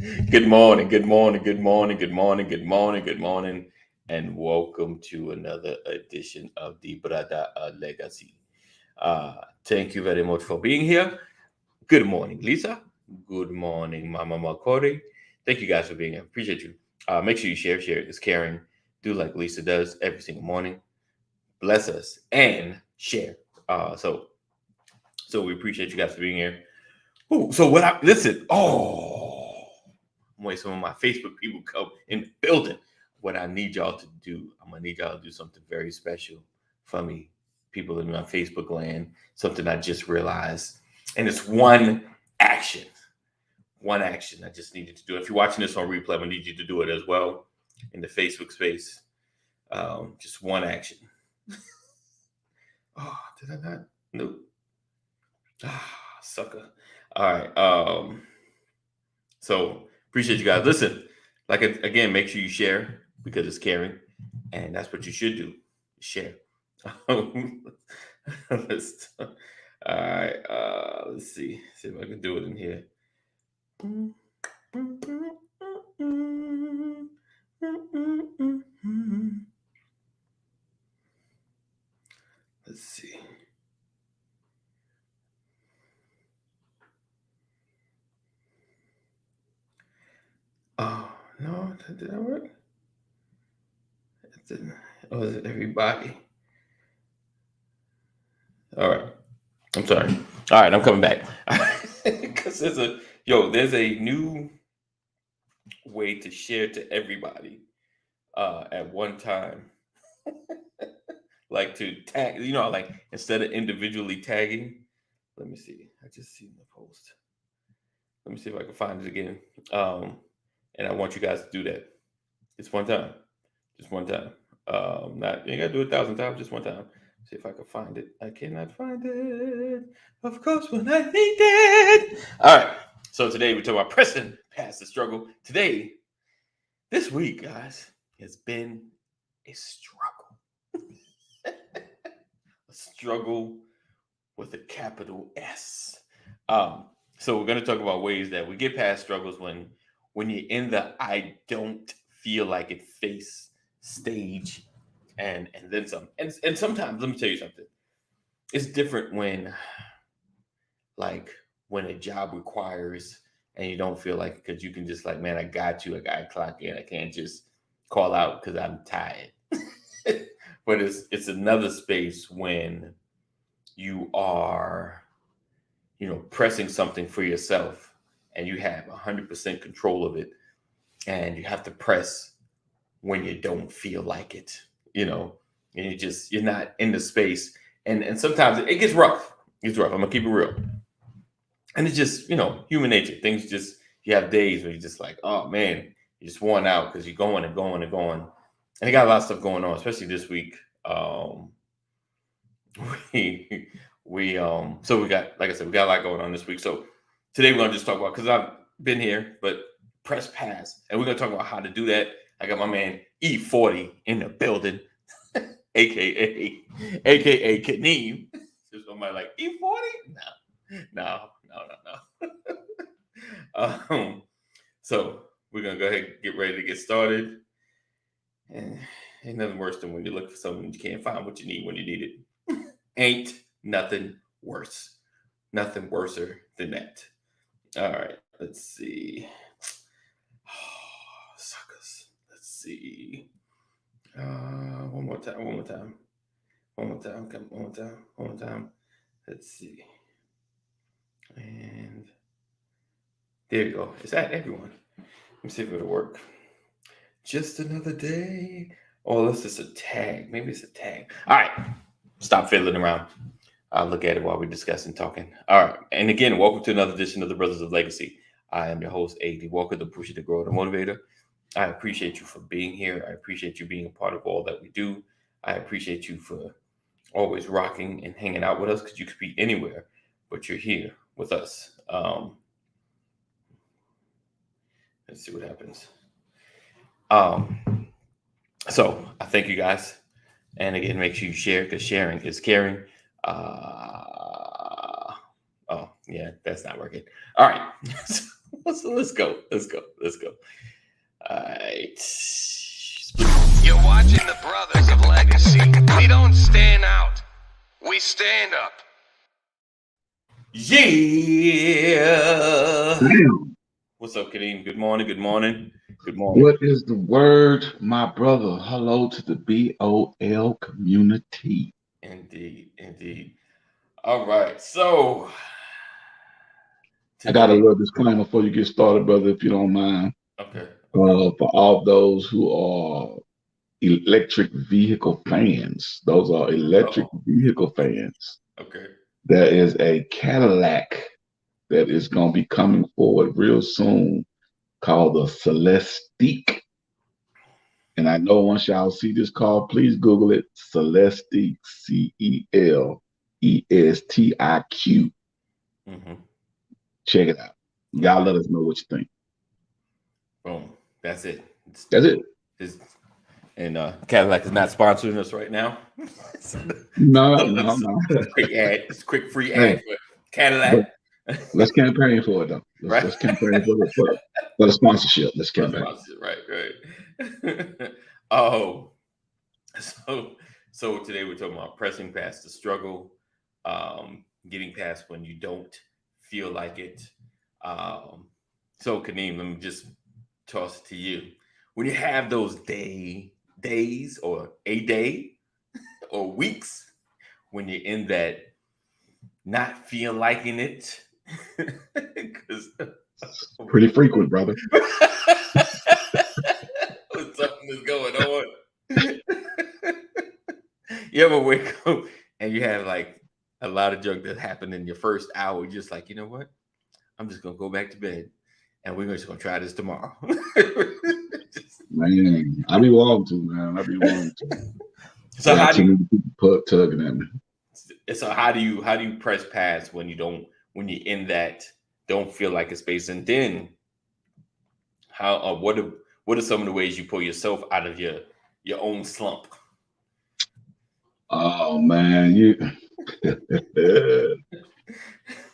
Good morning, good morning, good morning, good morning, good morning, good morning, and welcome to another edition of the Brada Legacy. Thank you very much for being here. Good morning, Lisa. Good morning, Mama Makori. Thank you guys for being here. Appreciate you. Make sure you share is caring. Do like Lisa does every single morning. Bless us and share. So we appreciate you guys for being here. Ooh, so what I listen, wait, some of my Facebook people come in the building. What I need y'all to do, I'm gonna need y'all to do something very special for me, people in my Facebook land. Something I just realized, and it's action. One action I just needed to do. If you're watching this on replay, I'm gonna need you to do it as well in the Facebook space. Just one action. Oh, did I not? Nope. Sucker. All right. So appreciate you guys. Listen, again, make sure you share because it's caring, and that's what you should do. Share. let's, all right. Let's see. See if I can do it in here. Let's see. Oh no, did that work? It didn't. Oh, is it everybody? All right. I'm sorry. All right, I'm coming back because there's a new way to share to everybody at one time, like to tag. Like instead of individually tagging. Let me see. I just seen the post. Let me see if I can find it again. And I want you guys to do that. It's one time, just one time. Not you ain't gotta do it 1,000 times, just one time. See if I can find it. I cannot find it. Of course, when I need it. All right. So today we talk about pressing past the struggle. This week, guys, has been a struggle. A struggle with a capital S. So we're going to talk about ways that we get past struggles when you're in the I don't feel like it face stage and then some. And sometimes, let me tell you something. It's different like when a job requires and you don't feel like it because you can just like, man, I got you. I got to clock in. I can't just call out because I'm tired. But it's another space when you are, pressing something for yourself and you have 100% control of it, and you have to press when you don't feel like it, and you're not in the space, and sometimes it gets rough. It's rough. I'm gonna keep it real, and it's just human nature. Things just you have days where you're just like, oh man, you're just worn out because you're going and going and going, and you got a lot of stuff going on, especially this week. we so we got, like I said, we got a lot going on this week. So today we're gonna just talk about, because I've been here, but press pass, and we're gonna talk about how to do that. I got my man E40 in the building, aka Kaneem. So somebody like E40? No. So we're gonna go ahead and get ready to get started. And ain't nothing worse than when you look for something and you can't find what you need when you need it. Ain't nothing worse. Nothing worser than that. All right, let's see. Oh, suckers. Let's see. One more time. One more time. One more time. Come one more time. One more time. Let's see. And there you go. Is that everyone? Let me see if it'll work. Just another day. Oh, this is a tag. Maybe it's a tag. All right. Stop fiddling around. I'll look at it while we're discussing, talking. All right. And again, welcome to another edition of the Brothers of Legacy. I am your host, A.D. Walker, the pusher, the grower, the motivator. I appreciate you for being here. I appreciate you being a part of all that we do. I appreciate you for always rocking and hanging out with us, because you could be anywhere, but you're here with us. Let's see what happens. So I thank you guys. And again, make sure you share, because sharing is caring. Oh, yeah, that's not working. All right. So let's go. All right. You're watching the Brothers of Legacy. We don't stand out. We stand up. Yeah. Damn. What's up, Kadeem? Good morning. What is the word, my brother? Hello to the BOL community. Indeed. All right. So I got a today, little disclaimer before you get started, brother, if you don't mind. okay. For all those who are electric vehicle fans, those are electric vehicle fans. Okay. There is a Cadillac that is going to be coming forward real soon called the Celestiq. And I know once y'all see this car, please Google it. Celestiq, Celestiq. Mm-hmm. Check it out. Y'all let us know what you think. Boom. That's it. That's it. And Cadillac is not sponsoring us right now. No. It's a quick ad. It's a quick free ad for Cadillac. Let's campaign for it though. Let's campaign for the sponsorship. Let's campaign. Right. So today we're talking about pressing past the struggle, getting past when you don't feel like it. So Kadeem, let me just toss it to you. When you have those days or a day or weeks when you're in that not feel liking it, because pretty frequent, brother. Something is going on. You ever wake up and you have like a lot of junk that happened in your first hour? You're just like, you know what? I'm just gonna go back to bed, and we're just gonna try this tomorrow. Man, I be wanting to, man. So how do you put tugging at me? So how do you press past when you're in that don't feel like a space, and then how what are some of the ways you pull yourself out of your own slump? Oh man,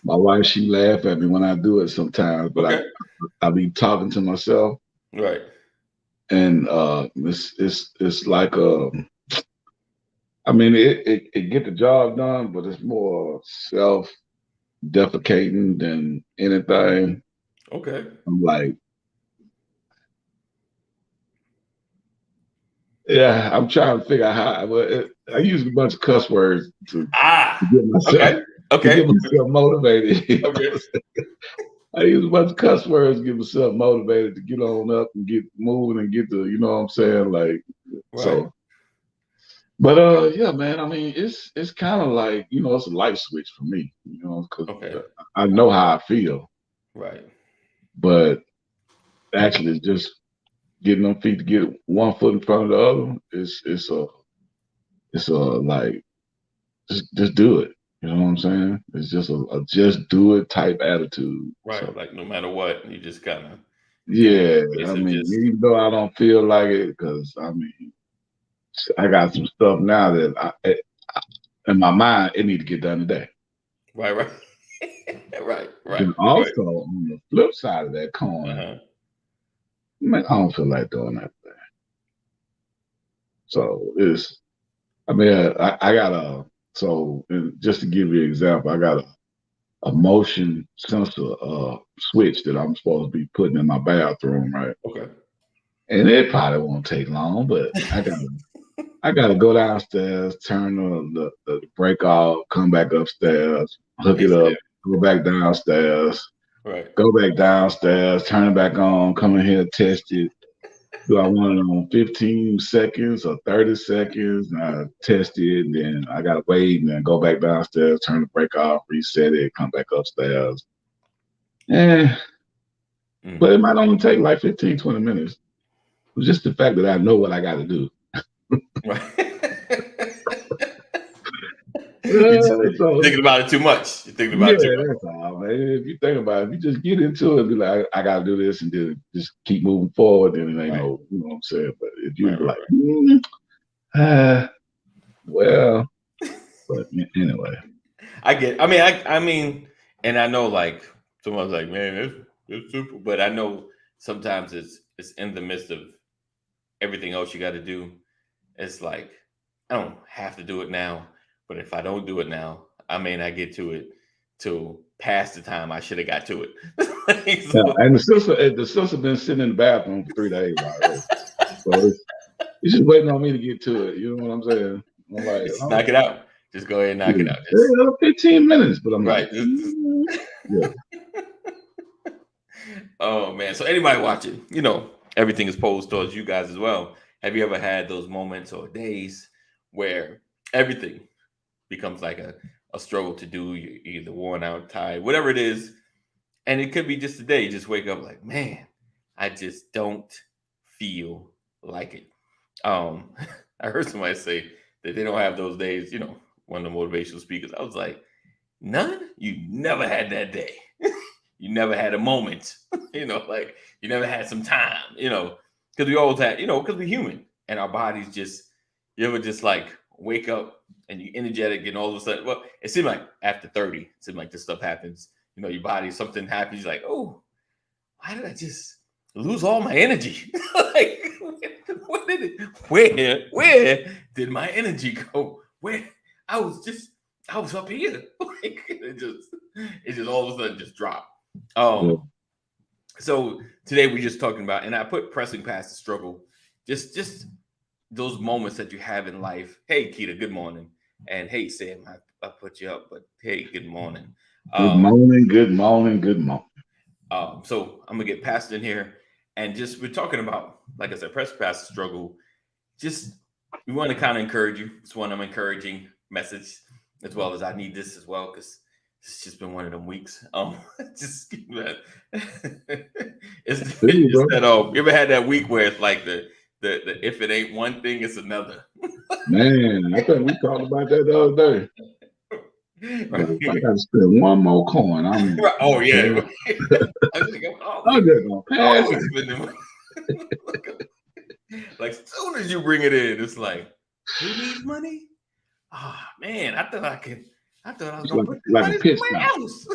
my wife, she laugh at me when I do it sometimes, but okay. I be talking to myself, right? And it's like I mean it get the job done, but it's more self-defecating than anything. Okay. I'm like, yeah, I'm trying to figure out how. I use a bunch of cuss words to get myself to get myself motivated. Okay. I use a bunch of cuss words to get myself motivated to get on up and get moving and get to, you know what I'm saying? Like, right. So. But yeah, man, I mean, it's kind of like, you know, it's a light switch for me, you know, because I know how I feel. Right. But actually just getting them feet to get one foot in front of the other, it's a like just do it. You know what I'm saying? It's just a just do it type attitude. Right. So, like no matter what, you just kind of. Yeah. I mean, even though I don't feel like it, because I mean, I got some stuff now that I in my mind, it need to get done today. Right. Right. And also on the flip side of that coin, man, I don't feel like doing that thing. So I mean, I got just to give you an example, I got a motion sensor switch that I'm supposed to be putting in my bathroom, right? Okay. And it probably won't take long, but I gotta go downstairs, turn the brake off, come back upstairs, hook it up, go back downstairs, right? Go back downstairs, turn it back on, come in here, test it. Do I want it on 15 seconds or 30 seconds? And I test it, and then I gotta wait, and then go back downstairs, turn the brake off, reset it, come back upstairs. But it might only take like 15, 20 minutes. It's just the fact that I know what I got to do. Right. Thinking about it too much. You're thinking about it too much. That's all, man. If you think about it, if you just get into it, be like, I got to do this, and then just keep moving forward, then it ain't no, you know what I'm saying? But if you're like, well, but anyway. I mean, and I know like someone's like, man, It's simple, but I know sometimes it's in the midst of everything else you got to do. It's like I don't have to do it now, but if I don't do it now, I may not get to it till past the time I should have got to it. Like, Yeah, so- and the sister been sitting in the bathroom for 3 days already. So he's just waiting on me to get to it. You know what I'm saying? I'm like, just knock it out. Just go ahead and knock it out. Just, 15 minutes, but I'm right. like, yeah. Oh man. So anybody watching, everything is posed towards you guys as well. Have you ever had those moments or days where everything becomes like a struggle to do? You're either worn out, tired, whatever it is. And it could be just a day. You just wake up like, man, I just don't feel like it. I heard somebody say that they don't have those days, one of the motivational speakers. I was like, none? You never had that day. You never had a moment, like you never had some time, because we always had, because we're human and our bodies just, you ever just like wake up and you're energetic and all of a sudden, well, it seemed like after 30, it seemed like this stuff happens, your body, something happens, you're like, oh, why did I just lose all my energy? Like, where did my energy go? I was up here. Like, it just all of a sudden just dropped. So today we're just talking about, and I put pressing past the struggle, just those moments that you have in life. Hey, Keita, good morning. And hey, Sam, I put you up, but hey, good morning. Good morning, good morning, good morning. So I'm gonna get past in here, and just we're talking about, like I said, press past the struggle. Just we want to kind of encourage you. It's one of them encouraging message, as well as I need this as well, because it's just been one of them weeks. Just it's that you ever had that week where it's like the if it ain't one thing, it's another. Man, I think we talked about that the other day. Right. If I gotta spend one more coin, I'm right. Oh yeah. I'm just gonna pass it. Like as soon as you bring it in, it's like, who needs money? Oh man, I thought I was gonna put like a pitch else.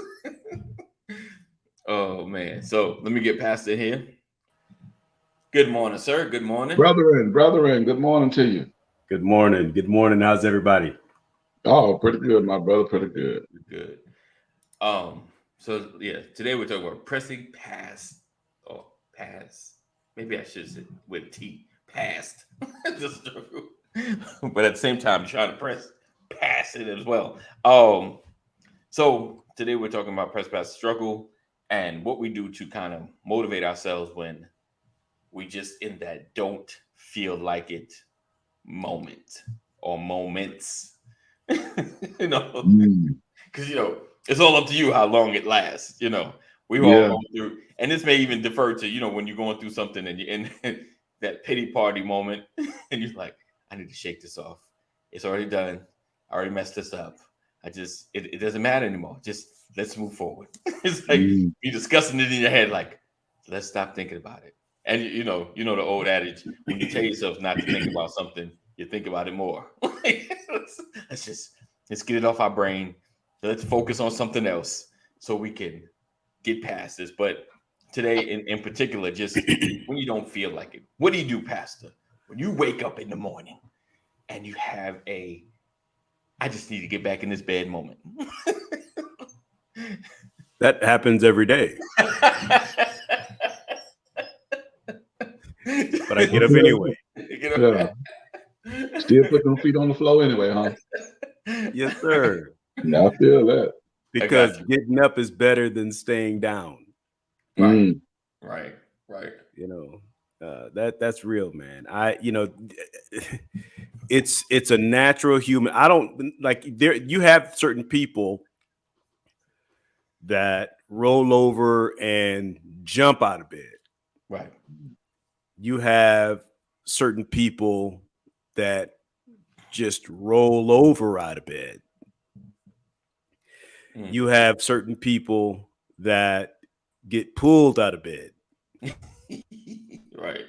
Oh man. So let me get past it here. Good morning, sir. Good morning. Brethren, good morning to you. Good morning. Good morning. How's everybody? Oh, pretty good, my brother. Pretty good. Good. So yeah, today we're talking about pressing past or pass. Maybe I should say with T, past the struggle. But at the same time, trying to press past it as well. So today we're talking about press past the struggle and what we do to kind of motivate ourselves when we just in that don't feel like it moment or moments. Because it's all up to you how long it lasts. We've all gone through, and this may even defer to when you're going through something and you're in that pity party moment, and you're like, I need to shake this off. It's already done. I already messed this up. It doesn't matter anymore. Just let's move forward. It's like you're discussing it in your head, like let's stop thinking about it. And you know the old adage: when you tell yourself not to think about something, you think about it more. Let's get it off our brain. Let's focus on something else so we can get past this. But today, in particular, just when you don't feel like it, what do you do, Pastor? When you wake up in the morning and you have I just need to get back in this bed moment. That happens every day. But I get up anyway. Still put them feet on the floor anyway, huh? Yes, sir. Yeah, I feel that. Because getting up is better than staying down. Right. Right. That's real, man. It's a natural human. I don't like there. You have certain people that roll over and jump out of bed. Right. You have certain people that just roll over out of bed. You have certain people that get pulled out of bed. Right.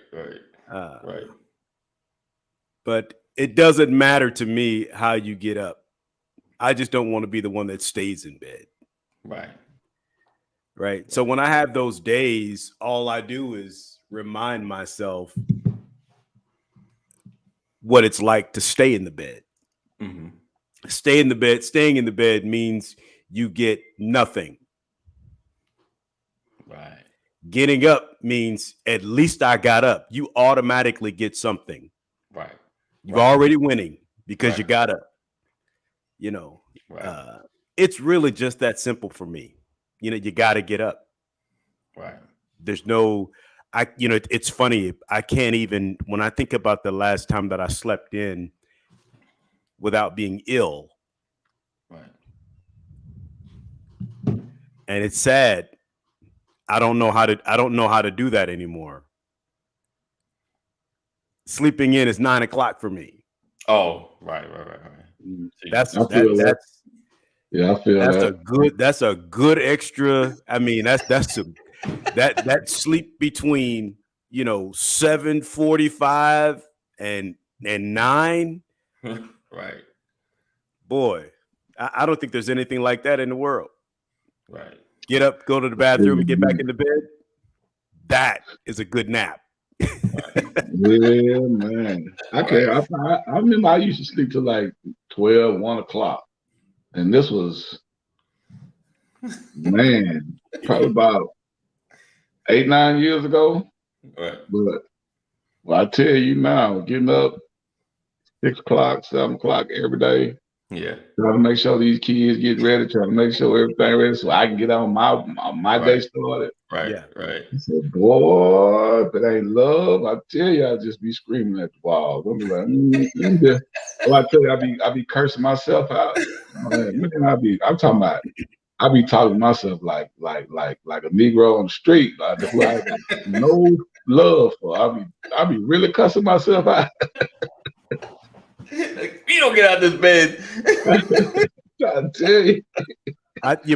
But it doesn't matter to me how you get up. I just don't want to be the one that stays in bed. Right. Right. So when I have those days, all I do is remind myself what it's like to stay in the bed. Mm-hmm. Stay in the bed. Staying in the bed means you get nothing. Right. Getting up means at least I got up. You automatically get something. Right. You're already winning because Right. you got up. You know, Right. it's really just that simple for me. You know, you got to get up. Right. There's no, it's funny. I can't even, when I think about the last time that I slept in without being ill, Right. and it's sad. I don't know how to do that anymore. Sleeping in is 9 o'clock for me. Oh, right. That's I feel that. Yeah, I feel that. That's a good extra. I mean, that sleep between 7:45 and 9. Right. Boy, I don't think there's anything like that in the world. Right. Get up, go to the bathroom, and get back in the bed. That is a good nap. Yeah, man. Okay, I remember I used to sleep till like 12, 1 o'clock. And this was, man, probably about 8, 9 years ago. Right. But well, I tell you now, getting up 6 o'clock, 7 o'clock every day, Yeah. trying to make sure these kids get ready, trying to make sure everything ready so I can get on my day started. Right. Yeah. Right. I said, boy, if it ain't love, I tell you, I just be screaming at the walls. I'll be like, well, I tell you, I be cursing myself out. Man, I'm talking about, I be talking to myself like a Negro on the street, like who I got no love for. I be really cussing myself out. You don't get out of this bed. I tell you.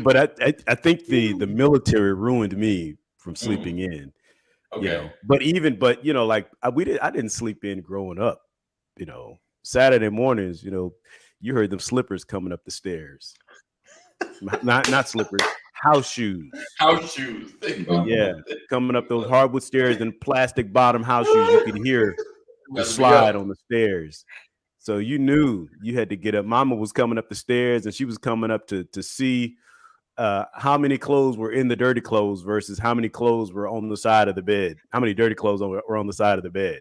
But I think the military ruined me from sleeping in. Okay. But like I didn't sleep in growing up. Saturday mornings, you heard them slippers coming up the stairs. Not slippers, house shoes. House shoes. Yeah, coming up those hardwood stairs and plastic bottom house shoes. You could hear the slide on the stairs. So you knew you had to get up. Mama was coming up the stairs, and she was coming up to see how many clothes were in the dirty clothes versus how many clothes were on the side of the bed. How many dirty clothes were on the side of the bed?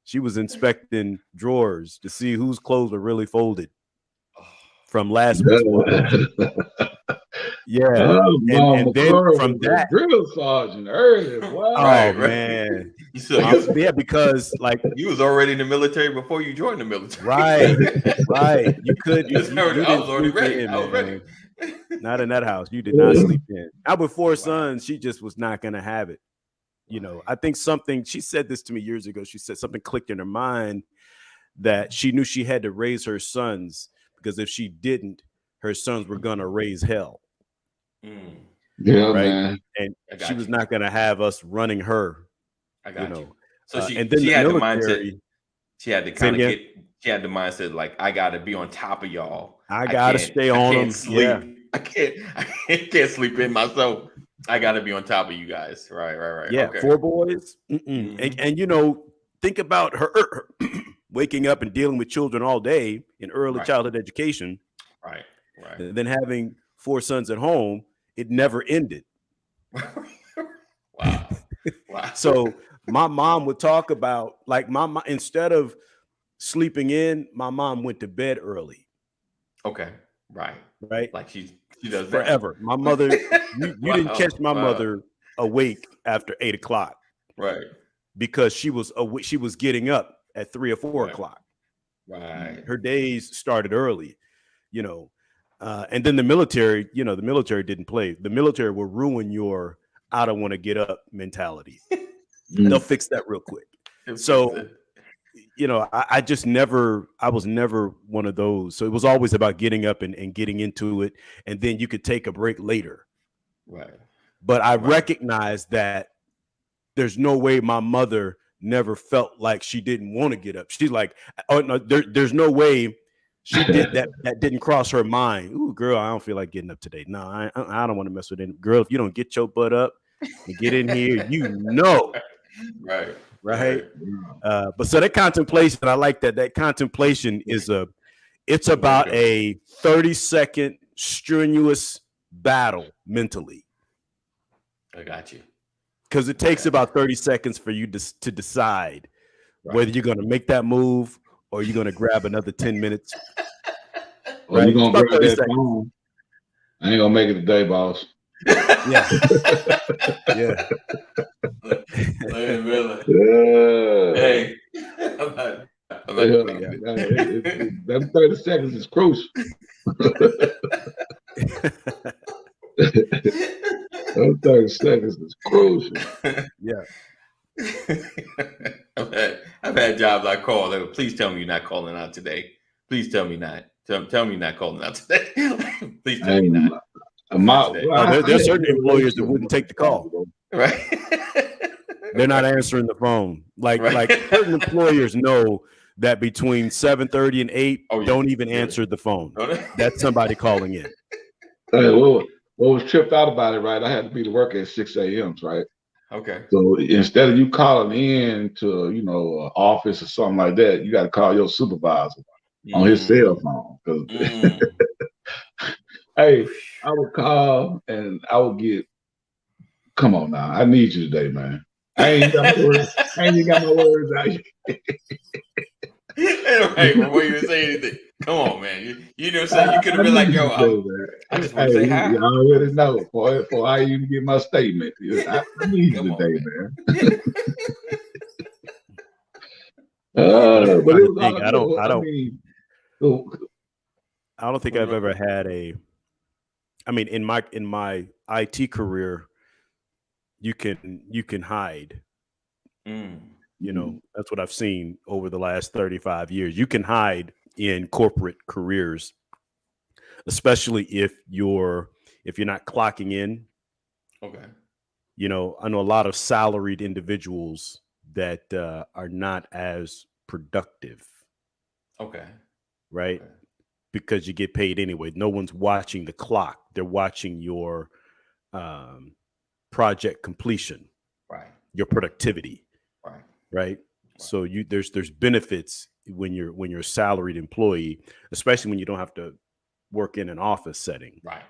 She was inspecting drawers to see whose clothes were really folded from last week's clothes. Yeah, and then from that, drill sergeant early. Wow. Oh man, yeah, because like you was already in the military before you joined the military. Right. You could. I was already ready. I was ready. Not in that house. You did not sleep in. Our before sons, she just was not going to have it. I think she said this to me years ago. She said something clicked in her mind that she knew she had to raise her sons because if she didn't, her sons were going to raise hell. Yeah, right? man. And she was not going to have us running her. I got you. So and then she had the mindset. She had to kind of she had the mindset like, I got to be on top of y'all. I got to stay on them. Sleep. Yeah. I can't sleep in myself. I got to be on top of you guys. Right. Yeah, okay. 4 boys. And think about her waking up and dealing with children all day in early childhood education. Right. And then having 4 sons at home, it never ended. Wow. So my mom would talk about like instead of sleeping in, my mom went to bed early. Okay. Right. Like she does forever. That. My mother, you didn't catch my mother awake after 8 o'clock. Right. Because she was getting up at 3 or 4 o'clock. Right. Her days started early, and then the military didn't play. The military will ruin your I don't want to get up mentality. They'll fix that real quick. So, I was never one of those. So it was always about getting up and getting into it. And then you could take a break later. Right. But I recognized that there's no way my mother never felt like she didn't want to get up. She's like, oh no, there's no way She did that. That didn't cross her mind. Ooh, girl, I don't feel like getting up today. No, I don't want to mess with it. Girl, if you don't get your butt up and get in here, Right. But so that contemplation, I like that. That contemplation it's about a 30-second strenuous battle mentally. I got you. Because it takes about 30 seconds for you to decide whether you're going to make that move or you're going to grab another 10 minutes. Well, you're going to grab that phone. I ain't going to make it today, boss. Yeah. Hey, that 30 seconds is crucial. That 30 seconds is crucial. Yeah. I've had jobs I call. They go, please tell me you're not calling out today. Please tell me not. Tell me you're not calling out today. Please tell me not. There's certain employers that wouldn't take the call. Right. They're not answering the phone. Like certain employers know that between 7:30 and 8, don't even answer the phone. That's somebody calling in. Hey, what was tripped out about it, right? I had to be to work at 6 a.m., right? Okay. So instead of you calling in to, an office or something like that, you got to call your supervisor on his cell phone. Hey, I would call and I would get, come on now, I need you today, man. I ain't got my words out here. Hey, before you say anything, come on, man. You know what I'm saying? You could have been like, yo, I just want to say hi. You already know before I even get my statement. I need you today, man. But it was I don't think I've ever had in my IT career, you can hide. That's what I've seen over the last 35 years. You can hide in corporate careers, especially if you're not clocking in. Okay. I know a lot of salaried individuals that are not as productive. Okay. Right. Okay. Because you get paid anyway. No one's watching the clock. They're watching your project completion. Right. Your productivity. Right. So there's benefits when you're a salaried employee, especially when you don't have to work in an office setting. Right.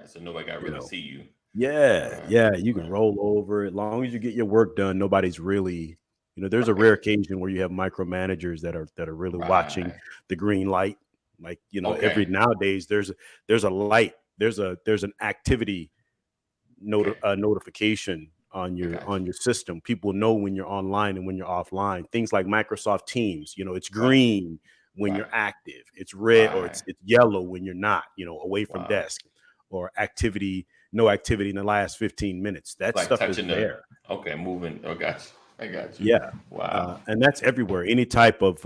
So nobody got to really see you. Yeah. You can roll over as long as you get your work done. Nobody's really, there's a rare occasion where you have micromanagers that are really watching the green light. Like, every nowadays there's a light, there's an activity notification on your system. People know when you're online and when you're offline. Things like Microsoft Teams, it's green when you're active, it's red or it's yellow when you're not, away from desk, or no activity in the last 15 minutes. That like stuff is there. Okay, moving. Oh, I got you. Yeah. Wow. And that's everywhere. Any type of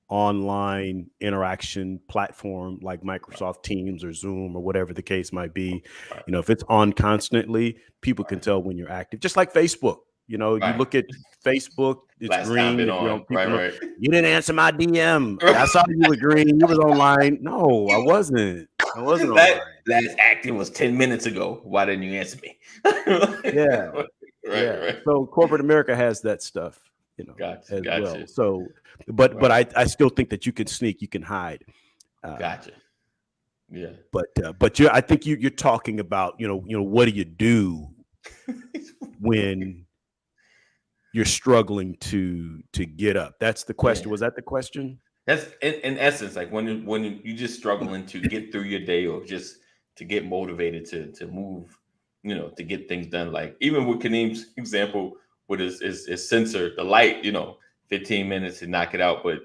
online interaction platform like Microsoft Teams or Zoom or whatever the case might be, if it's on constantly, people can tell when you're active. Just like Facebook, you look at Facebook, it's last green. Right. You didn't answer my DM. I saw you were green. You was online. No, I wasn't. Online. Last acting was 10 minutes ago. Why didn't you answer me? Yeah. Right. So corporate America has that stuff, Gotcha. well. So, but I still think that you can sneak, you can hide. Gotcha. Yeah. But I think you're talking about, what do you do when you're struggling to get up? That's the question. Was that the question? That's in essence, like when you just struggling to get through your day or just to get motivated to move, to get things done. Like even with Kaneem's example with his sensor, the light, 15 minutes to knock it out. But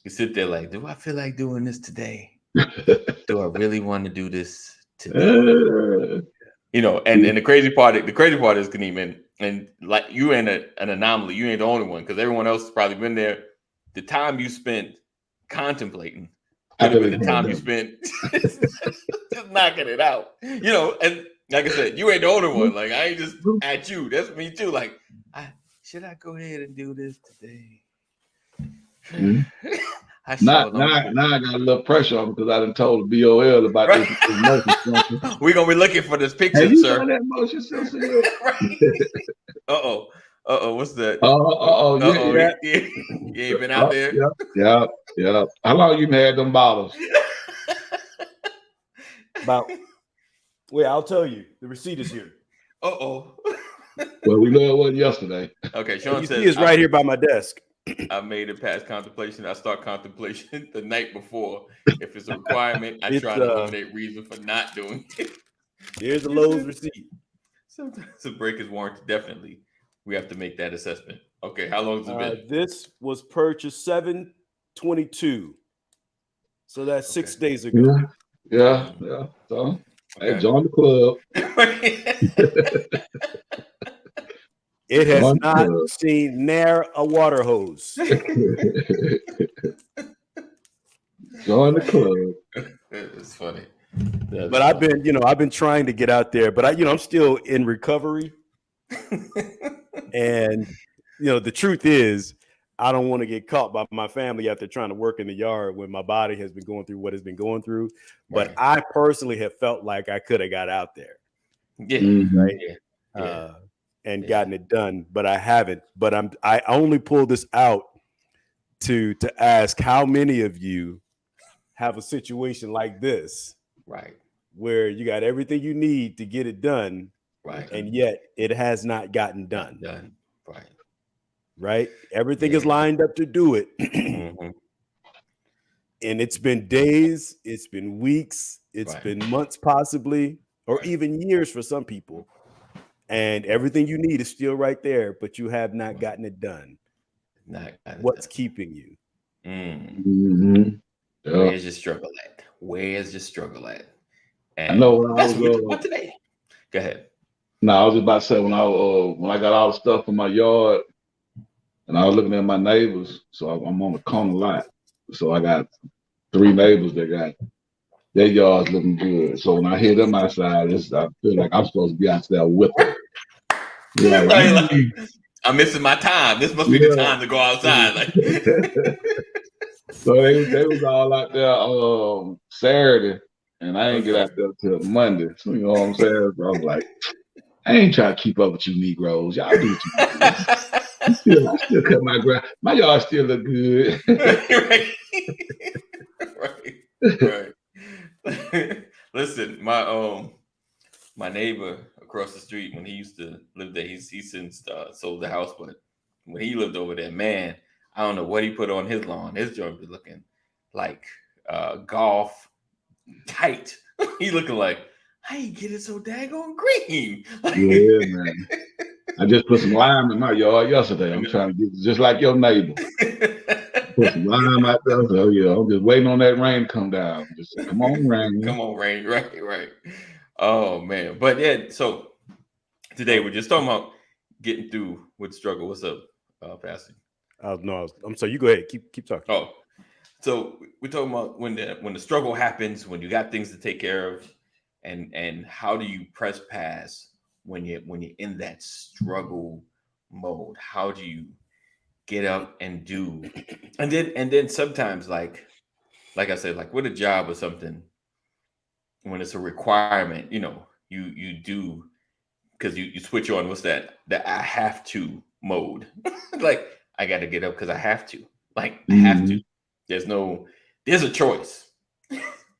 you sit there like, do I feel like doing this today? Do I really want to do this today? And the crazy part is Kaneem, and like you ain't an anomaly. You ain't the only one, because everyone else has probably been there. The time you spent contemplating could have been the time you spent just knocking it out. And like I said, you ain't the only one. Like I ain't just at you. That's me too. Like, should I go ahead and do this today? I sure don't. Now I got a little pressure on because I done told the BOL about Right. this motion sensor. We're gonna be looking for this Have picture, you sir. done that motion sensor yet? Right. What's that? Yeah. You ain't been out there. Yeah. How long you been had them bottles? About wait, I'll tell you. The receipt is here. Well, we know it wasn't yesterday. Okay, Sean You says see, it's right here by my desk. I made it past contemplation. I start contemplation the night before. If it's a requirement, I try to eliminate reason for not doing it. Here's the Lowe's receipt. Sometimes a break is warranted. Definitely, we have to make that assessment. Okay, how long has it been? This was purchased 7/22, so that's 6 days ago. Yeah. So, hey, join the club. It has not seen near a water hose. Join the club. It's funny. But I've been trying to get out there, but I'm still in recovery. And the truth is, I don't want to get caught by my family after trying to work in the yard when my body has been going through what it's been going through. But Right. I personally have felt like I could have got out there. Yeah. Right. Yeah. And gotten it done, but I haven't. But I only pulled this out to ask how many of you have a situation like this, Right. where you got everything you need to get it done, Right. and yet it has not gotten done. Right. Right? Everything is lined up to do it. Mhm. And it's been days, it's been weeks, it's been months possibly, or even years for some people. And everything you need is still right there, but you have not gotten it done. What's keeping you? Mm-hmm. Yeah. Where's your struggle at? And I know when that's I what we was talked about today. Go ahead. No, I was just about to say when I got all the stuff in my yard, and I was looking at my neighbors. So I'm on the corner lot. So I got 3 neighbors that got their yards looking good. So when I hear them outside, I feel like I'm supposed to be out there with them. Like, I'm missing my time. This must be the time to go outside. Like. So they was all out there Saturday, and I ain't get out there till Monday. So you know what I'm saying? So I was like, I ain't trying to keep up with you Negroes. Y'all do what you do. I still cut my grass. My yard still look good. Right. Listen, my neighbor across the street, when he used to live there, he's since sold the house, but when he lived over there, man, I don't know what he put on his lawn. His joint be looking like golf tight. He looking like, how you get it so daggone green? Yeah, man. I just put some lime in my yard yesterday. I'm trying to get just like your neighbor. Put some lime out there. So I'm just waiting on that rain to come down. Just come on, rain. Come on, rain. Right. Oh man. But yeah, so today we're just talking about getting through with struggle. What's up, Pastor? No, I'm sorry. You go ahead. Keep talking. Oh, so we're talking about when the struggle happens, when you got things to take care of, and how do you press past when you're in that struggle mode? How do you get up and do? And then sometimes like I said, like with a job or something, when it's a requirement, you do, because you switch on what's that I have to mode. Like I got to get up because I have to. Like I have to. There's a choice,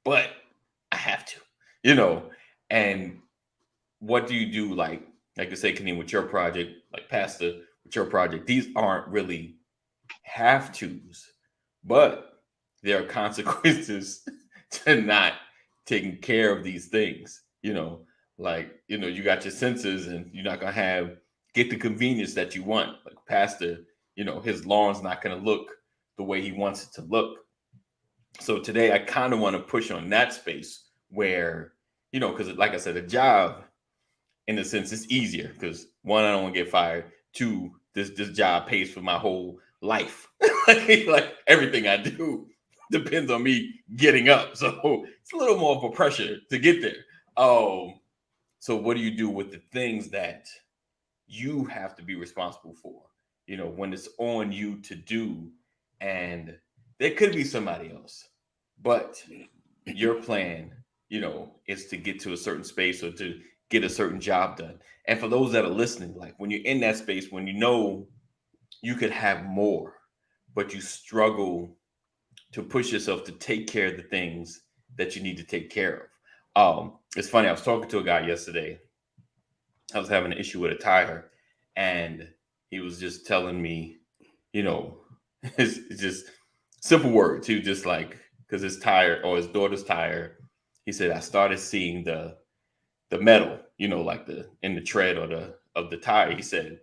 but I have to. And what do you do? Like I say, Kaneem, with your project, like Pastor, with your project, these aren't really have tos, but there are consequences to not taking care of these things. You got your senses, and you're not gonna get the convenience that you want. Like Pastor, his lawn's not gonna look the way he wants it to look. So today I kind of want to push on that space where, because like I said, a job, in a sense, it's easier because 1, I don't want to get fired. 2, this job pays for my whole life. Like everything I do depends on me getting up. So it's a little more of a pressure to get there. So what do you do with the things that you have to be responsible for? When it's on you to do, and there could be somebody else, but your plan, is to get to a certain space or to get a certain job done. And for those that are listening, like when you're in that space, when you could have more, but you struggle to push yourself to take care of the things that you need to take care of. It's funny. I was talking to a guy yesterday. I was having an issue with a tire, and he was just telling me, it's just simple words. He was just like, because his tire or his daughter's tire, he said, I started seeing the metal, like in the tread of the tire. He said,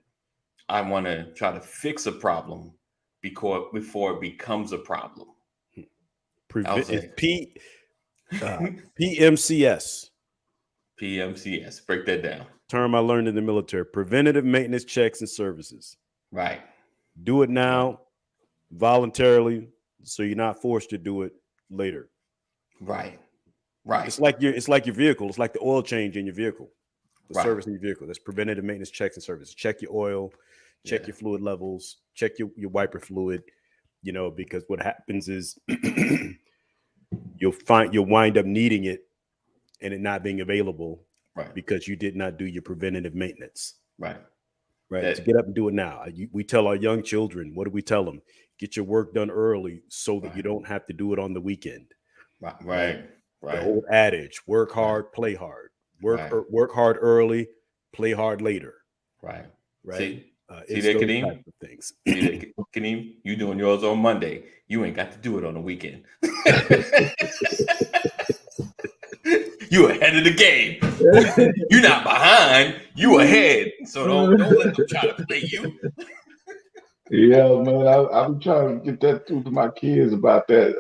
I want to try to fix a problem before it becomes a problem. PMCS. PMCS. Break that down. Term I learned in the military. Preventative maintenance checks and services. Right. Do it now voluntarily, so you're not forced to do it later. Right. It's like your vehicle. It's like the oil change in your vehicle. The service in your vehicle. That's preventative maintenance checks and services. Check your oil, check your fluid levels, check your wiper fluid, because what happens is you'll wind up needing it and it not being available because you did not do your preventative maintenance. Right. So get up and do it now. We tell our young children, what do we tell them? Get your work done early so that you don't have to do it on the weekend. Right. The old adage, work hard, play hard. Work hard early, play hard later. Right. See that, Kadeem? Things. See that, Kadeem? You doing yours on Monday. You ain't got to do it on the weekend. You ahead of the game. You're not behind. You ahead. So don't let them try to play you. Yeah, man. I'm trying to get that through to my kids about that.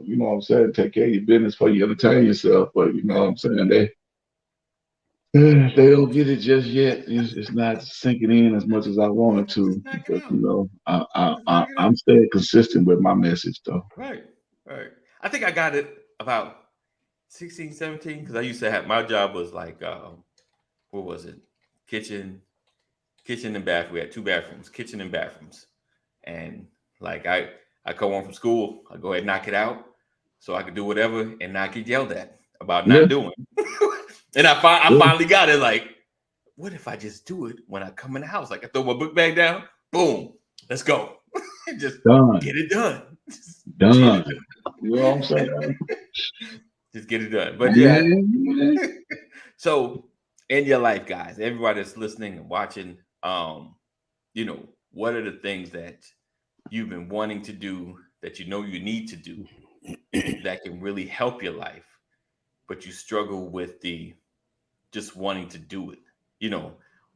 You know what I'm saying? Take care of your business before you entertain yourself. But you know what I'm saying? They don't get it just yet. It's not sinking in as much as I wanted to. But, I'm staying consistent with my message, though. Right. I think I got it about 16, 17, because I used to have, my job was like, what was it? Kitchen and bathroom. We had 2 bathrooms, kitchen and bathrooms. And like I come home from school, I go ahead and knock it out so I could do whatever and not get yelled at about not doing. And I finally got it. Like, what if I just do it when I come in the house? Like, I throw my book bag down, boom, let's go. Just get it done. Done. You know what I'm saying? Just get it done. But yeah. So in your life, guys, everybody that's listening and watching, what are the things that you've been wanting to do that you need to do that can really help your life, but you struggle with the just wanting to do it,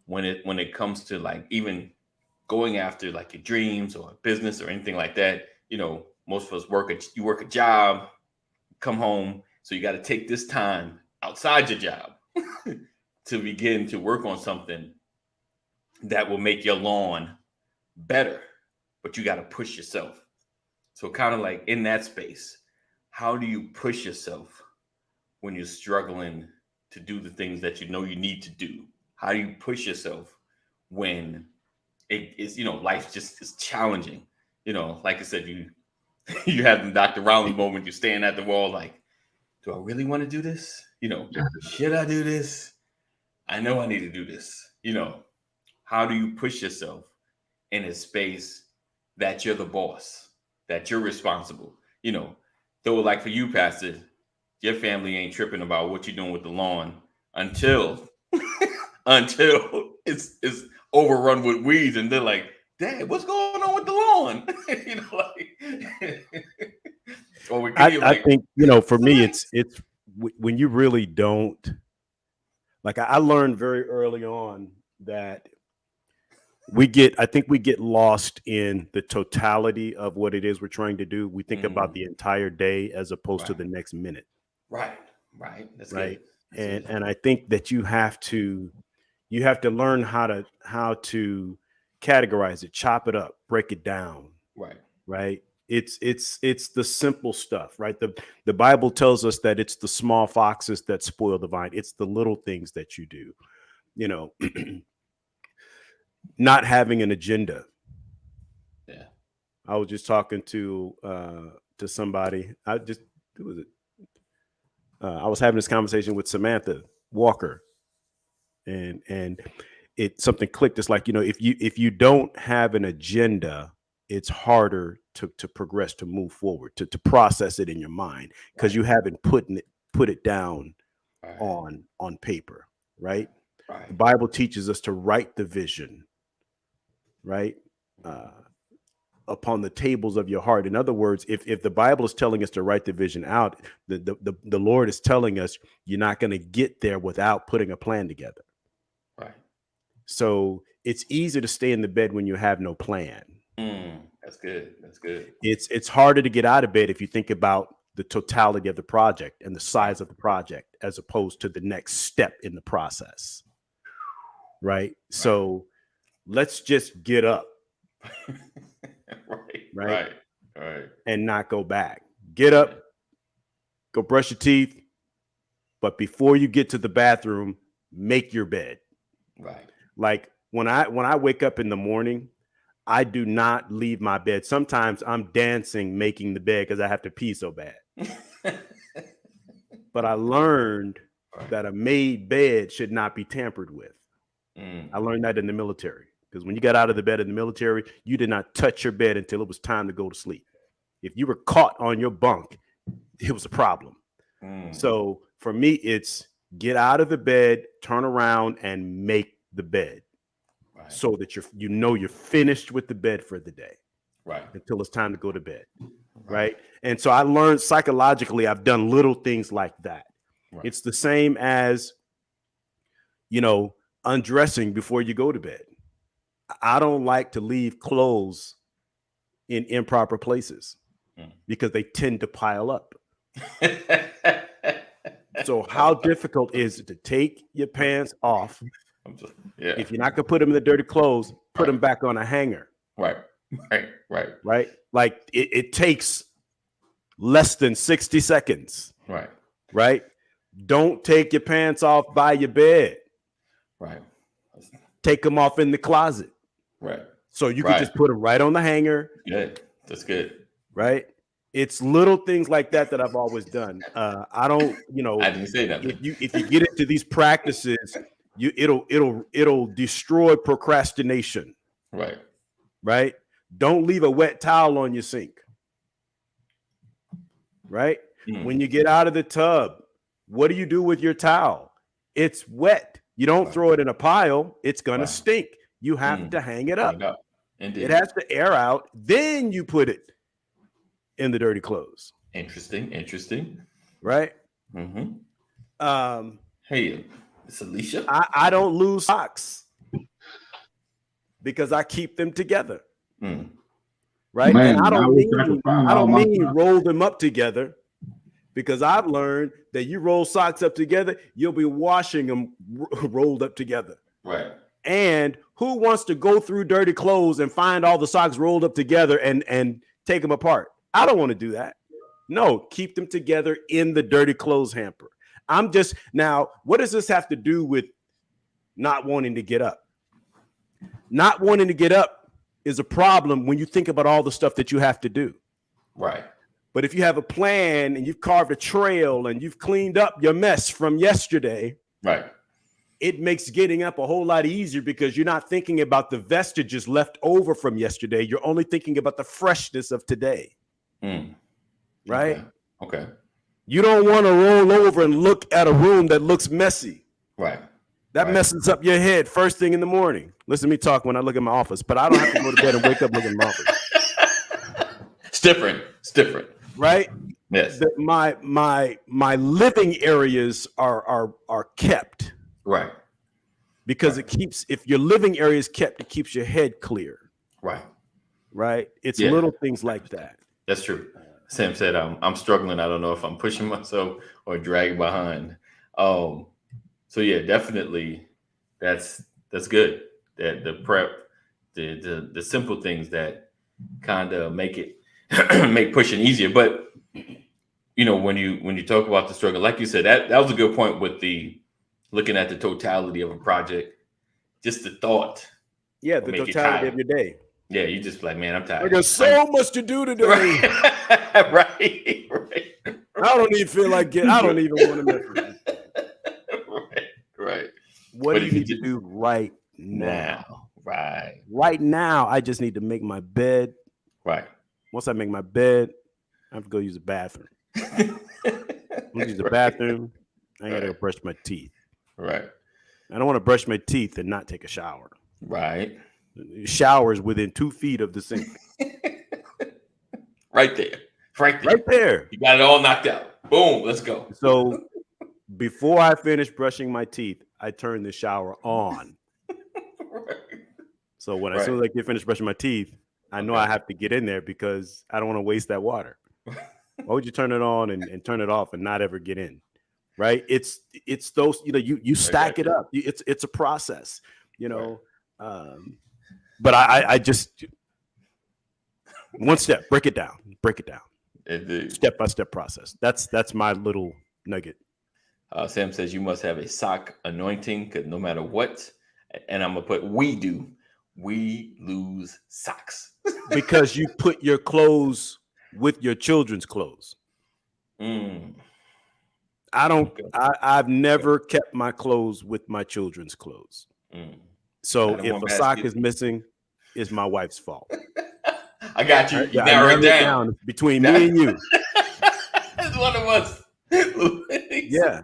when it comes to like even going after like your dreams or business or anything like that. Most of us work a job, come home. So you got to take this time outside your job to begin to work on something that will make your lawn better, but you got to push yourself. So kind of like in that space, how do you push yourself when you're struggling to do the things that you need to do? How do you push yourself when it is, life just is challenging? Like I said, you have the Dr. Rowley moment. You're standing at the wall like, do I really want to do this? Should I do this? I know I need to do this. How do you push yourself in a space that you're the boss, that you're responsible? Though like for you, Pastor, your family ain't tripping about what you're doing with the lawn until it's overrun with weeds, and they're like, Dad, what's going on with the lawn? I think, for me, it's when you really don't, like I learned very early on that I think we get lost in the totality of what it is we're trying to do. We think about the entire day as opposed to the next minute. Right. That's right. Good. And I think that you have to learn how to categorize it, chop it up, break it down. Right. It's the simple stuff, right? The Bible tells us that it's the small foxes that spoil the vine. It's the little things that you do, not having an agenda. Yeah. I was just talking to somebody. Who was it? I was having this conversation with Samantha Walker, and something clicked. It's like, if you don't have an agenda, it's harder to progress, to move forward, to process it in your mind, because you haven't put it down on paper, right? The Bible teaches us to write the vision, right? Upon the tables of your heart. In other words, if the Bible is telling us to write the vision out, the Lord is telling us you're not going to get there without putting a plan together. Right. So it's easier to stay in the bed when you have no plan. That's good. That's good. It's harder to get out of bed if you think about the totality of the project and the size of the project, as opposed to the next step in the process. Right. So let's just get up. Right. And not go back. Get up, go brush your teeth. But before you get to the bathroom, make your bed. Right. Like when I wake up in the morning, I do not leave my bed. Sometimes I'm dancing, making the bed because I have to pee so bad. But I learned that a made bed should not be tampered with. I learned that in the military, because when you got out of the bed in the military, you did not touch your bed until it was time to go to sleep. If you were caught on your bunk, it was a problem. So for me, it's get out of the bed, turn around, and make the bed. So that you're finished with the bed for the day, right? Until it's time to go to bed, right? And so I learned psychologically, I've done little things like that. It's the same as, undressing before you go to bed. I don't like to leave clothes in improper places because they tend to pile up. So how difficult is it to take your pants off? If you're not gonna put them in the dirty clothes, put them back on a hanger. Right. Like it takes less than 60 seconds. Right. Don't take your pants off by your bed. Take them off in the closet. So you can just put them right on the hanger. Good. That's good. Right. It's little things like that I've always done. I don't, I didn't say that. If you get into these practices, it'll destroy procrastination. Right. Don't leave a wet towel on your sink. Right. When you get out of the tub, what do you do with your towel? It's wet. You don't throw it in a pile. It's going to stink. You have to hang it up. It has to air out. Then you put it in the dirty clothes. Interesting. Right. Hey, it's Alicia. I don't lose socks because I keep them together. Right. Man, and I don't mean roll them up together, because I've learned that you roll socks up together, you'll be washing them rolled up together. Right. And who wants to go through dirty clothes and find all the socks rolled up together and take them apart? I don't want to do that. No, keep them together in the dirty clothes hamper. Now, what does this have to do with not wanting to get up? Not wanting to get up is a problem when you think about all the stuff that you have to do. Right. But if you have a plan and you've carved a trail and you've cleaned up your mess from yesterday, it makes getting up a whole lot easier, because you're not thinking about the vestiges left over from yesterday. You're only thinking about the freshness of today. Right? Okay. You don't want to roll over and look at a room that looks messy. That messes up your head first thing in the morning. Listen to me talk when I look at my office, but I don't have to go to bed and wake up looking at my office. It's different. Right? Yes. My living areas are kept. Right. Because if your living area is kept, it keeps your head clear. Right. It's little things like that. That's true. Sam said, I'm struggling. I don't know if I'm pushing myself or dragging behind. So yeah, definitely that's good. That the prep, the simple things that kind of make pushing easier. But when you talk about the struggle, like you said, that was a good point with the looking at the totality of a project, just the thought. Yeah, the totality of your day. Yeah, you just like, man, I'm I tired. got so much to do today. Right. Right. I don't even feel like I don't even want to mess with this. Right. What But do if you you need to just- do right now? Now. Right. Right now, I just need to make my bed. Right. Once I make my bed, I have to go use the bathroom. I'm gonna use the bathroom. I gotta go brush my teeth. Right. I don't want to brush my teeth and not take a shower. Right. Showers within 2 feet of the sink. Right there. Right there. Right there. You got it all knocked out. Boom. Let's go. So before I finish brushing my teeth, I turn the shower on. So when as soon as I get finished brushing my teeth, I know I have to get in there because I don't want to waste that water. Why would you turn it on and turn it off and not ever get in? Right? It's those, you stack it up. It's a process, but I just one step, break it down. Step-by-step process. That's my little nugget. Sam says you must have a sock anointing because no matter what, and I'm gonna put we lose socks Because you put your clothes with your children's clothes. I've never kept my clothes with my children's clothes. So if a sock is missing, it's my wife's fault. I got you. You I narrow narrowed it it down. down between me and you. It's one of us. Yeah.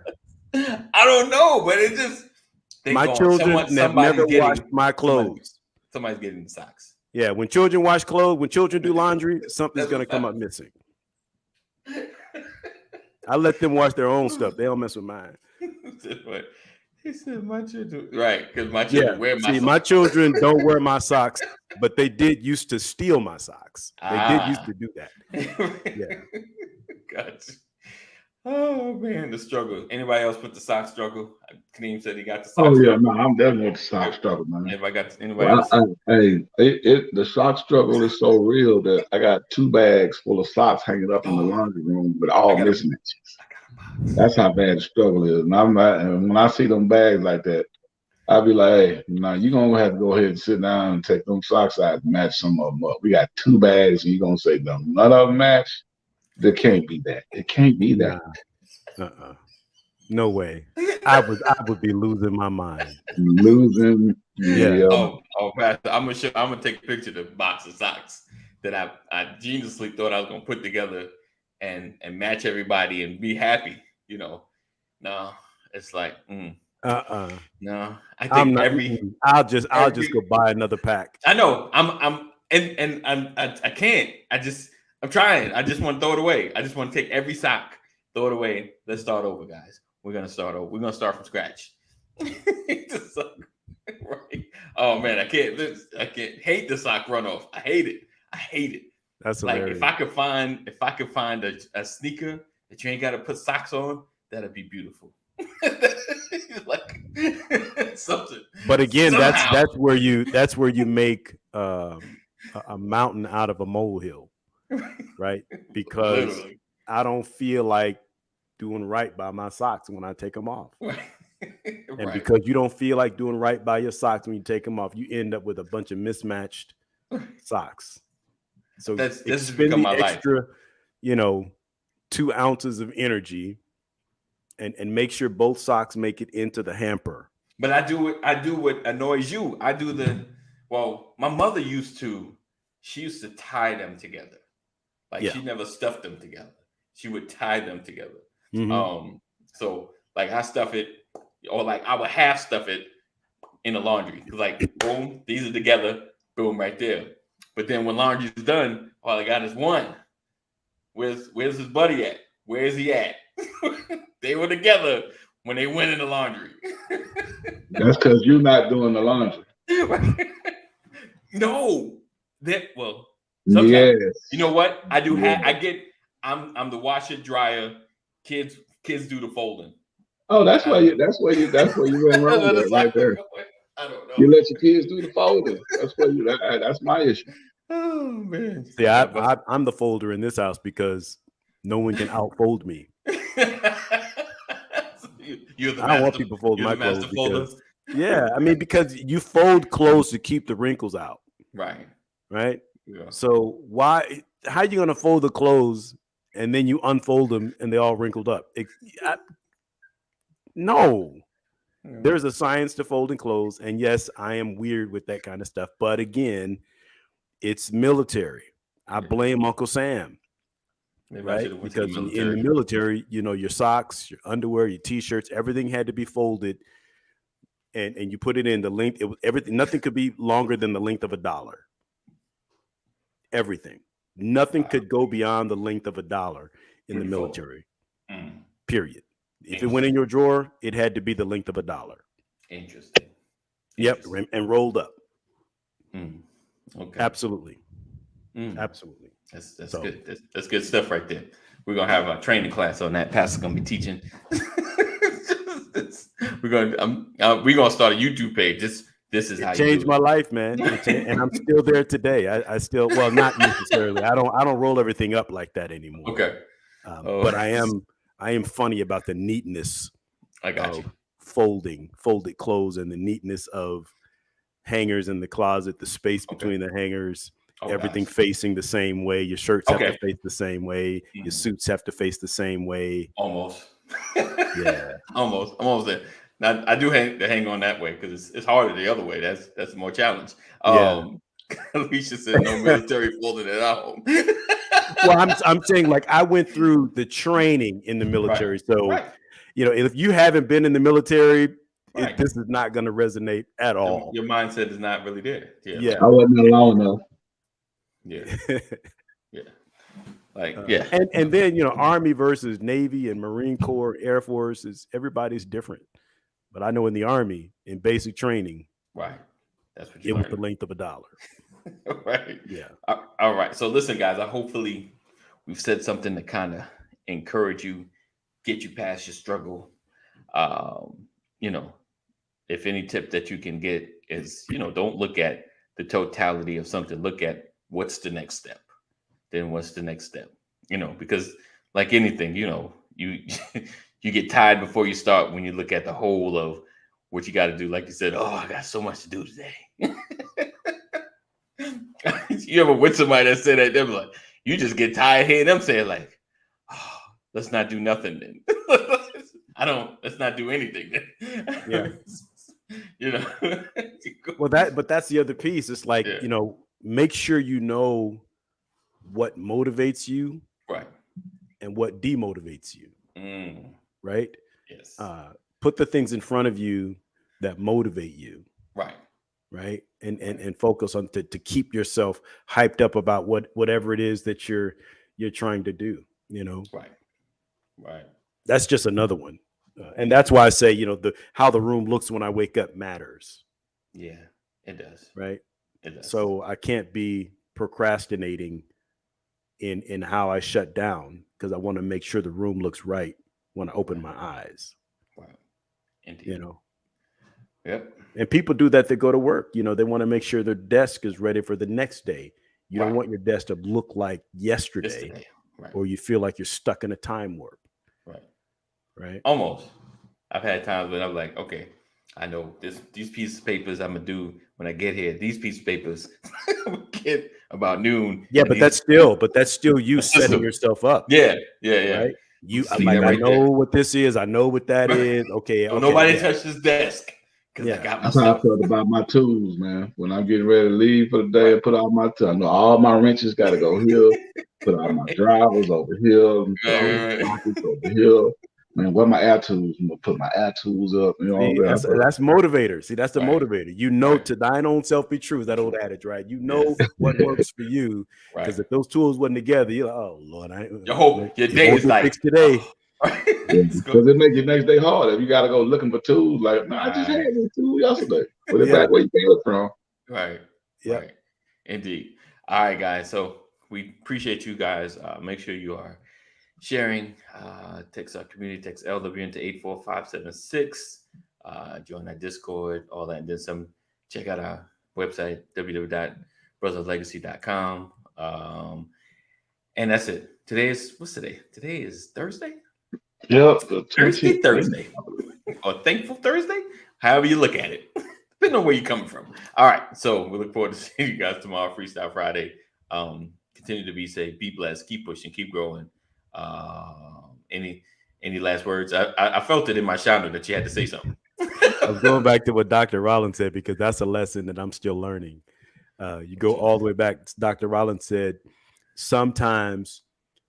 I don't know, but it just My children have never washed my clothes. Somebody's getting the socks. Yeah, when children wash clothes, when children do laundry, something's gonna come up missing. I let them wash their own stuff. They don't mess with mine. He said my children, right? Because my children wear my socks. My children don't wear my socks, but they did used to steal my socks. They did used to do that. Yeah. Gotcha. Oh man, the struggle. Anybody else put the sock struggle? Kadeem said he got the sock. Oh yeah, struggle. no, I'm definitely with the sock struggle, man. Anybody got anybody else? The sock struggle is so real that I got 2 bags full of socks hanging up in the laundry room, but all mismatches. That's how bad the struggle is. And and when I see them bags like that, I'll be like, hey, now you're gonna have to go ahead and sit down and take them socks out and match some of them up. We got 2 bags, and you're gonna say none of them match. There can't be that. It can't be that. No way. I would be losing my mind. Losing. Yeah. Oh, Pastor, I'm gonna take a picture of the box of socks that I geniusly thought I was gonna put together and match everybody and be happy. No, it's like no. I think I'll just go buy another pack. I know. I can't. I'm trying. I just want to throw it away. I just want to take every sock, throw it away. Let's start over, guys. We're gonna start over. We're gonna start from scratch. Right. Oh man, I can't hate the sock runoff. I hate it. That's like hilarious. if I could find a sneaker that you ain't got to put socks on, that'd be beautiful. Like something. But again, that's where you make a mountain out of a molehill, right? Because Literally. I don't feel like doing right by my socks when I take them off. And because you don't feel like doing right by your socks when you take them off, you end up with a bunch of mismatched socks. So this has expend become the my extra, 2 ounces of energy and make sure both socks make it into the hamper. But I do what annoys you. My mother used to tie them together. She never stuffed them together. She would tie them together. Mm-hmm. So like I stuff it, or like I would half stuff it in the laundry. Like boom, these are together, boom, right there. But then when laundry's done, all I got is one. Where's his buddy at? Where is he at? They were together when they went in the laundry. That's because you're not doing the laundry. No. Sometimes. Yes. You know what? I do I'm the washer dryer. Kids do the folding. Oh, that's where you went wrong there, right there. I don't know. You let your kids do the folding. That's my issue. Oh man. See, I'm the folder in this house because no one can outfold me. You're the I don't want people to fold my clothes. Folder. Because you fold clothes to keep the wrinkles out. Right. right? Yeah. So how you gonna fold the clothes and then you unfold them and they all wrinkled up? No. Yeah. There's a science to folding clothes, and yes, I am weird with that kind of stuff. But again, it's military. I blame Uncle Sam, Maybe I right? should have went to the Because in military. the military, your socks, your underwear, your t-shirts, everything had to be folded, and you put it in the length. It was everything. Nothing could be longer than the length of $1. Everything. Nothing could go beyond the length of $1 in the Pretty military. Mm, Period. If it went in your drawer, it had to be the length of $1. interesting. Yep, Interesting. and rolled up. Mm, okay. Absolutely. Mm. Absolutely. That's So- good. That's good stuff right there. We're gonna have a training class on that. Pastor's gonna be teaching. we're gonna start a YouTube page. This is how It you changed do my it. life, man. And I'm still there today. I still, well, not necessarily. I don't roll everything up like that anymore. Okay, But I am funny about the neatness I got of you. folded clothes and the neatness of hangers in the closet, the space between the hangers, Oh, everything gosh. facing the same way. Your shirts have Okay. to face the same way. Your Mhm. suits have to face the same way. Almost. Yeah. almost there. Now I do hang on that way because it's harder the other way. That's more challenge. Yeah. Alicia said no military folding at home. Well, I'm saying, like, I went through the training in the military. So, Right. if you haven't been in the military, Right. this is not going to resonate at all. Your mindset is not really there. Yeah. I wasn't alone enough. Yeah. Yeah. Like, And then, Army versus Navy and Marine Corps, Air Force everybody's different. But I know in the Army, in basic training, right. That's what it you was learn. the length of $1. Right. Yeah. All right. So listen, guys, hopefully we've said something to kind of encourage you, get you past your struggle. If any tip that you can get is, don't look at the totality of something. Look at what's the next step. Then what's the next step? Because like anything, you you get tired before you start when you look at the whole of what you got to do. Like you said, oh, I got so much to do today. You ever with somebody that said that? They're like, you just get tired hearing them say like, oh, let's not do nothing then. Let's not do anything then. Yeah. Well, But that's the other piece. It's like, Yeah. Make sure you know what motivates you right. and what demotivates you, Mm, right? yes. Put the things in front of you that motivate you, right. right? And focus on to keep yourself hyped up about whatever it is that you're trying to do, Right. Right. That's just another one. And that's why I say, how the room looks when I wake up matters, Yeah, it does. right? It does. So I can't be procrastinating in how I shut down because I want to make sure the room looks right when I open my eyes, wow. Indeed. Yep. And people do that. They go to work, they want to make sure their desk is ready for the next day. You don't Right. want your desk to look like yesterday, Right. or you feel like you're stuck in a time warp, Right. right? Almost. I've had times when I'm like, okay, I know these pieces of papers I'm gonna do when I get here. These pieces of papers I'm gonna get about noon. Yeah, and but these- that's still you setting yourself up. Yeah. Right? You See like, that I right know there. what this is. I know what that Right. is. Okay. Don't okay, nobody yeah. touch this desk because Yeah. I got my That's how I stuff. felt about my tools, man. When I'm getting ready to leave for the day, I put all my tools. I know all my wrenches got to go here. Put all my drivers over here. Put all my pockets over here. Man, where my air tools? I'm gonna put my air tools up. See, that's motivator. See, that's the Right. motivator. Right. To thine own self be true. Is that old adage, right? What works for you. Right. Because if those tools wasn't together, you're like, oh Lord, Your day is like fixed today. Let's go. Because it makes your next day hard. If you got to go looking for tools, like, man, I just had this tool yesterday. Put it Yeah. back where you came from. Right. Yeah. Right. Indeed. All right, guys. So we appreciate you guys. Make sure you are sharing. Text our community, text LWN to 84576. Join our Discord, all that, and then some. Check out our website, www.brotherslegacy.com. And that's it. What's today? Today is Thursday? Yep. The Thursday. 20th. Or Thankful Thursday? However you look at it. Depending on where you're coming from. All right. So we look forward to seeing you guys tomorrow, Freestyle Friday. Continue to be safe, be blessed, keep pushing, keep growing. Any last words? I felt it in my shadow that you had to say something. I was going back to what Dr. Rollins said, because that's a lesson that I'm still learning. You go all the way back. Dr. Rollins said, sometimes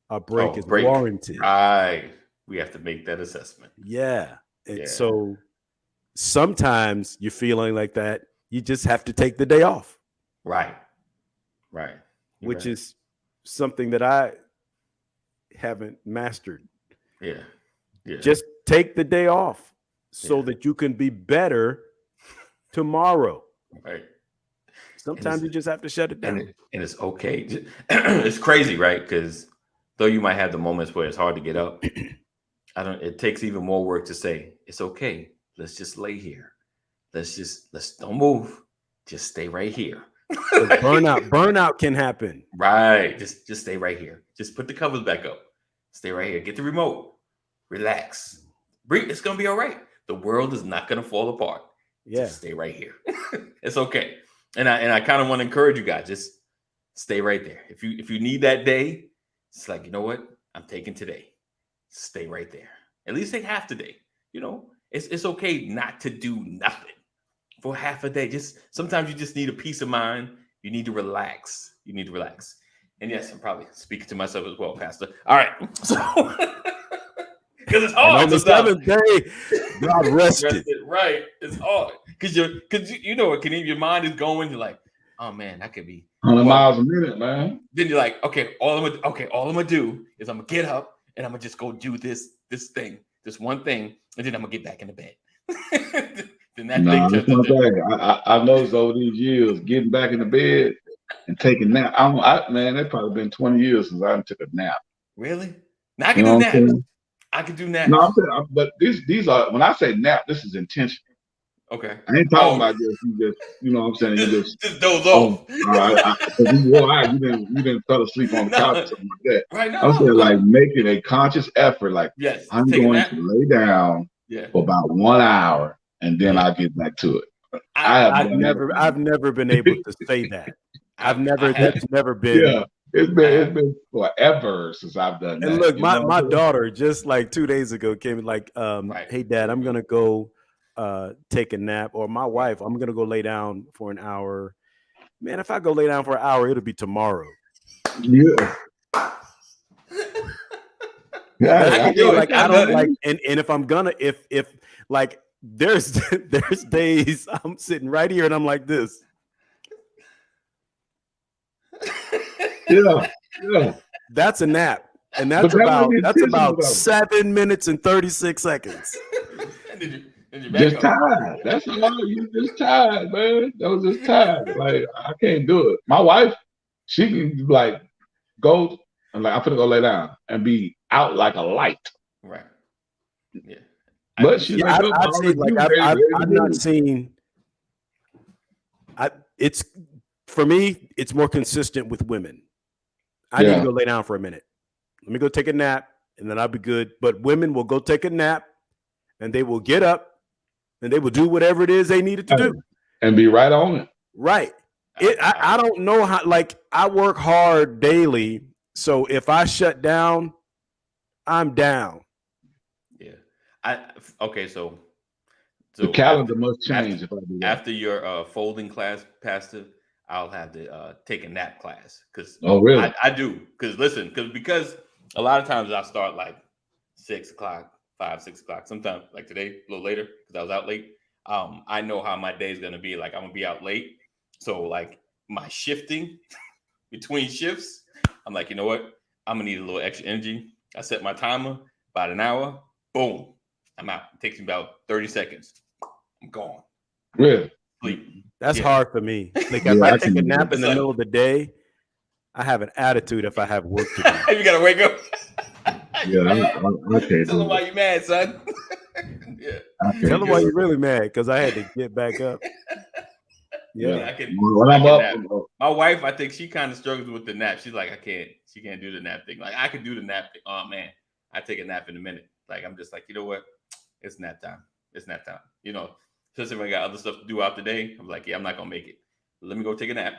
a break is warranted. Right. We have to make that assessment. Yeah. And so sometimes you're feeling like that. You just have to take the day off. Right. Which is something that I haven't mastered. Yeah. Just take the day off so that you can be better tomorrow. Right. Sometimes you just have to shut it down. And it's okay. It's crazy, right? Because though you might have the moments where it's hard to get up, it takes even more work to say, it's okay. Let's just lay here. Let's don't move. Just stay right here. Burnout can happen. Right. Just stay right here. Just put the covers back up. Stay right here. Get the remote. Relax. Breathe. It's gonna be all right. The world is not gonna fall apart. Yeah. Just stay right here. It's okay. And I kind of want to encourage you guys, just stay right there. If you need that day, it's like, you know what? I'm taking today. Stay right there. At least take half the day. You know, it's okay not to do nothing for half a day. Just sometimes you just need a peace of mind. You need to relax. And yes, I'm probably speaking to myself as well, Pastor. All right. So because it's hard. On the seventh day, God rested. Right. It's hard. Because you know what, Kaneem, your mind is going, you're like, oh man, that could be 100 miles a minute, man. Then you're like, okay, all I'm gonna do is I'm gonna get up and I'm gonna just go do this thing, this one thing, and then I'm gonna get back in the bed. Then that thing I noticed over these years, getting back in the bed and taking nap. Man, it's probably been 20 years since I took a nap. Really? Now I can do naps. I can do naps. No, I'm saying, but these are, when I say nap, this is intentional. Okay. I ain't talking about just you know what I'm saying, you just doze off. You didn't fell asleep on the couch or something like that. Right now. I'm saying like making a conscious effort, like I'm going to lay down for about 1 hour and then I'll get back to it. I've never been able to say that. That's never been. Yeah. It's been forever since I've done that. And look, my daughter just like 2 days ago came like, hey Dad, I'm gonna go take a nap, or my wife, I'm gonna go lay down for an hour. Man, if I go lay down for an hour, it'll be tomorrow. Yeah. I don't like, and if I'm gonna, if like there's days I'm sitting right here and I'm like this. Yeah. That's a nap, and that's about 7 minutes and 36 seconds. Just tired. That's all. You just tired, man. That was just tired. Like I can't do it. My wife, she can like go and like I'm gonna go lay down and be out like a light. Right. Yeah. But she's I've not seen. It's for me. It's more consistent with women. I need to go lay down for a minute. Let me go take a nap, and then I'll be good. But women will go take a nap, and they will get up, and they will do whatever it is they needed to do, and be right on it. Right. I don't know how. Like I work hard daily, so if I shut down, I'm down. Yeah. So the calendar must change if I do that. After your folding class, Pastor, I'll have to take a nap class because really? I do because a lot of times I start like 6 o'clock, 5, 6 o'clock. Sometimes like today, a little later because I was out late. I know how my day is gonna be. Like I'm gonna be out late, so like my shifting between shifts, I'm like, you know what? I'm gonna need a little extra energy. I set my timer about an hour. Boom, I'm out. It takes me about 30 seconds. I'm gone. Really? Sleep. That's hard for me. Like if I take a nap in the middle of the day, I have an attitude if I have work to do. You gotta wake up. I can't. Tell them why you mad, son. Yeah. Tell them why you're really mad because I had to get back up. Yeah. When I'm up, my wife, I think she kind of struggles with the nap. She's like, she can't do the nap thing. Like I could do the nap thing. Oh man, I take a nap in a minute. Like I'm just like, you know what? It's nap time. You know, Especially if I got other stuff to do out the day. I'm like, yeah, I'm not gonna make it. Let me go take a nap.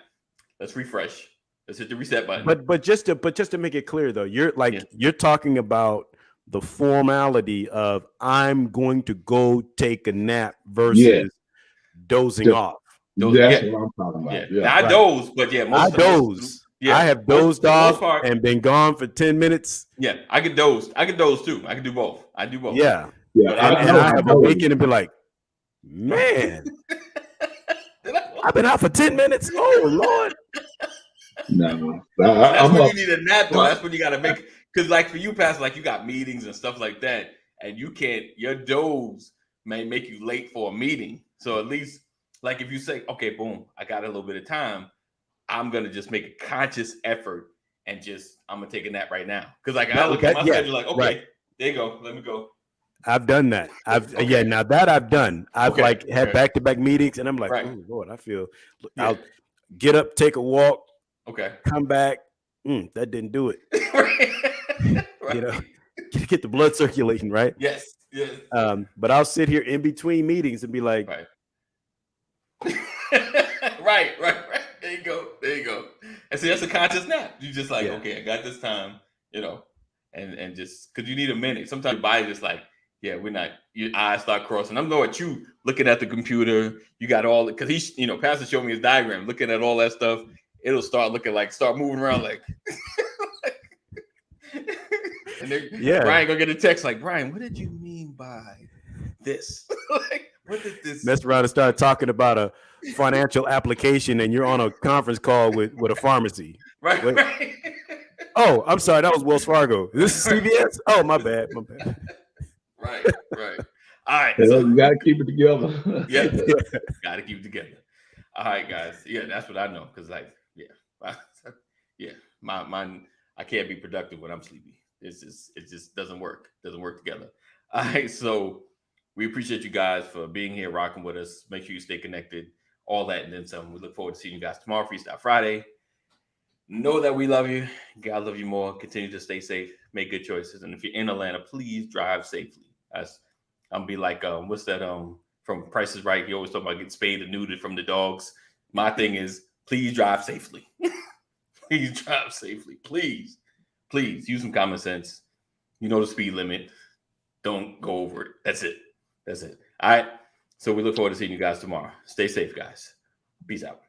Let's refresh. Let's hit the reset button. But just to make it clear though, you're talking about the formality of I'm going to go take a nap versus dozing off. That's what I'm talking about. Yeah. I doze, but I doze. I have dozed off and been gone for 10 minutes. Yeah, I get dozed. I can doze too. I can do both. I do both. Yeah. But I have awakened and be like, man, I've been out for 10 minutes. Oh Lord. No, that's when you need a nap though. That's when you gotta make, because like for you, Pastor, like you got meetings and stuff like that, and you can't. Your doze may make you late for a meeting. So at least, like if you say, okay, boom, I got a little bit of time, I'm gonna just make a conscious effort and I'm gonna take a nap right now. Because like I look at my schedule, like okay, there you go, let me go. I've done that. Now that I've done. I've had back-to-back meetings, and I'm like, oh Lord, I feel. I'll get up, take a walk. Okay. Come back. That didn't do it. You know, get the blood circulating, right? Yes. But I'll sit here in between meetings and be like, right. There you go. And see, that's a conscious nap. You just like, okay, I got this time, you know, and just because you need a minute. Sometimes your body just like, we're not. Your eyes start crossing. I'm knowing you looking at the computer. You got all because he's, Pastor showed me his diagram, looking at all that stuff. It'll start moving around like. And Brian gonna get a text like, Brian, what did you mean by this? Like, what did this? Mess around and start talking about a financial application, and you're on a conference call with a pharmacy. Right. Oh, I'm sorry, that was Wells Fargo. This is CVS. Oh, my bad. Right. All right. So you gotta keep it together. Gotta keep it together. All right, guys. Yeah, that's what I know. Because I can't be productive when I'm sleepy. It just doesn't work. Doesn't work together. All right, so we appreciate you guys for being here, rocking with us. Make sure you stay connected, all that, and then some. We look forward to seeing you guys tomorrow, Freestyle Friday. Know that we love you. God love you more. Continue to stay safe. Make good choices. And if you're in Atlanta, please drive safely. I'm be like, what's that? From Price is Right. He always talk about getting spayed and neutered from the dogs. My thing is, please drive safely. Please drive safely. Please use some common sense. You know the speed limit. Don't go over it. That's it. All right. So we look forward to seeing you guys tomorrow. Stay safe, guys. Peace out.